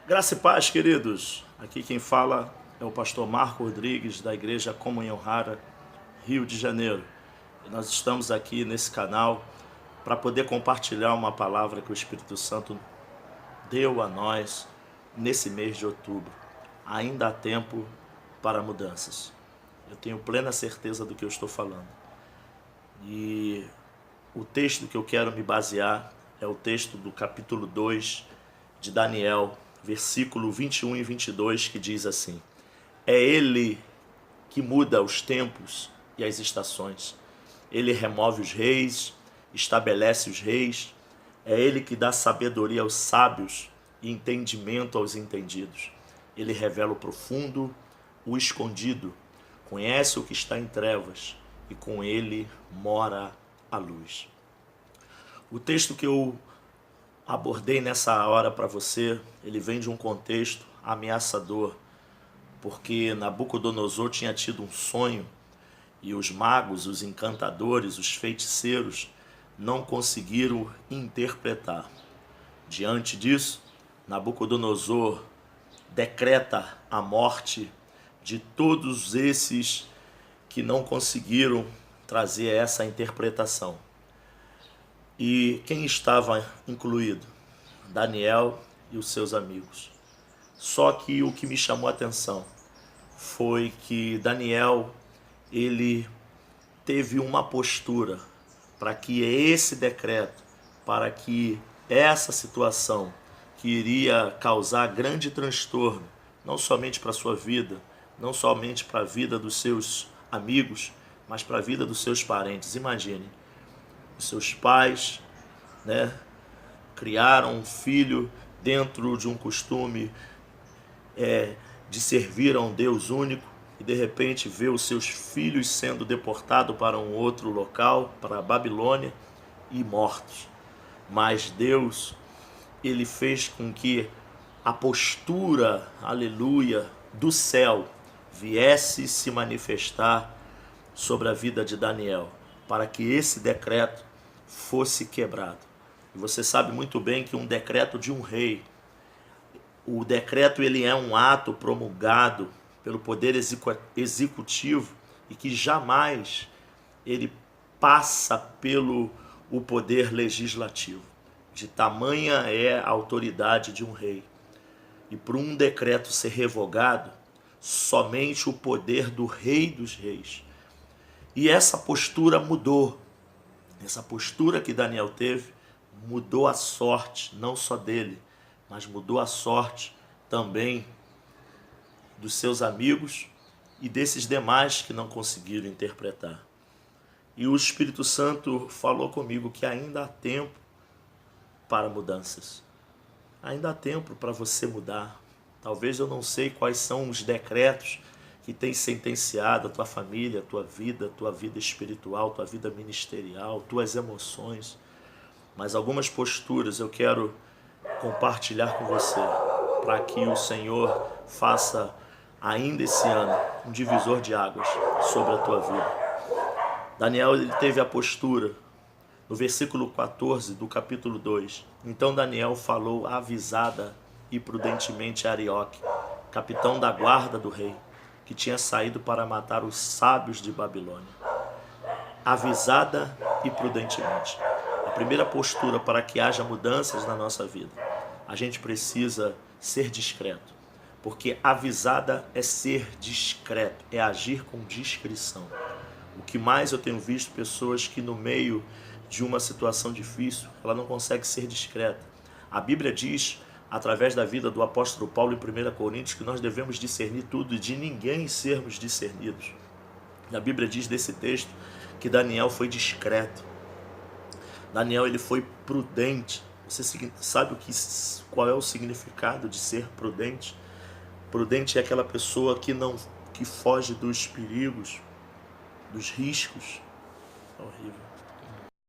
Graça e paz, queridos. Aqui quem fala é o pastor Marco Rodrigues, da Igreja Comunhão Rara, Rio de Janeiro. E nós estamos aqui nesse canal para poder compartilhar uma palavra que o Espírito Santo deu a nós nesse mês de outubro. Ainda há tempo para mudanças. Eu tenho plena certeza do que eu estou falando. E o texto que eu quero me basear é o texto do capítulo 2 de Daniel, versículo 21 e 22, que diz assim: É Ele que muda os tempos e as estações. Ele remove os reis, estabelece os reis. É Ele que dá sabedoria aos sábios e entendimento aos entendidos. Ele revela o profundo, o escondido. Conhece o que está em trevas e com Ele mora a luz. O texto que eu abordei nessa hora para você, ele vem de um contexto ameaçador, porque Nabucodonosor tinha tido um sonho e os magos, os encantadores, os feiticeiros não conseguiram interpretar. Diante disso, Nabucodonosor decreta a morte de todos esses que não conseguiram trazer essa interpretação. E quem estava incluído? Daniel e os seus amigos. Só que o que me chamou a atenção foi que Daniel, ele teve uma postura para que esse decreto, para que essa situação que iria causar grande transtorno, não somente para a sua vida, não somente para a vida dos seus amigos, mas para a vida dos seus parentes. Imagine, os seus pais, criaram um filho dentro de um costume de servir a um Deus único, e de repente vê os seus filhos sendo deportados para um outro local, para a Babilônia, e mortos. Mas Deus, ele fez com que a postura, aleluia, do céu viesse se manifestar sobre a vida de Daniel, para que esse decreto fosse quebrado. E você sabe muito bem que um decreto de um rei, o decreto ele é um ato promulgado pelo poder executivo e que jamais ele passa pelo o poder legislativo. De tamanha é a autoridade de um rei. E por um decreto ser revogado, somente o poder do Rei dos Reis. E essa postura mudou. Essa postura que Daniel teve mudou a sorte, não só dele, mas mudou a sorte também dos seus amigos e desses demais que não conseguiram interpretar. E o Espírito Santo falou comigo que ainda há tempo para mudanças. Ainda há tempo para você mudar. Talvez eu não sei quais são os decretos que tem sentenciado a tua família, a tua vida espiritual, tua vida ministerial, tuas emoções. Mas algumas posturas eu quero compartilhar com você, para que o Senhor faça ainda esse ano um divisor de águas sobre a tua vida. Daniel, ele teve a postura, no versículo 14 do capítulo 2. Então Daniel falou avisada e prudentemente a Arioque, capitão da guarda do rei, que tinha saído para matar os sábios de Babilônia. Avisada e prudentemente. A primeira postura para que haja mudanças na nossa vida, a gente precisa ser discreto. Porque avisada é ser discreto, é agir com discrição. O que mais eu tenho visto pessoas que no meio de uma situação difícil, ela não consegue ser discreta. A Bíblia diz, através da vida do apóstolo Paulo em 1 Coríntios, que nós devemos discernir tudo e de ninguém sermos discernidos. A Bíblia diz desse texto que Daniel foi discreto. Daniel, ele foi prudente. Você sabe qual é o significado de ser prudente? Prudente é aquela pessoa que foge dos perigos, dos riscos. É horrível.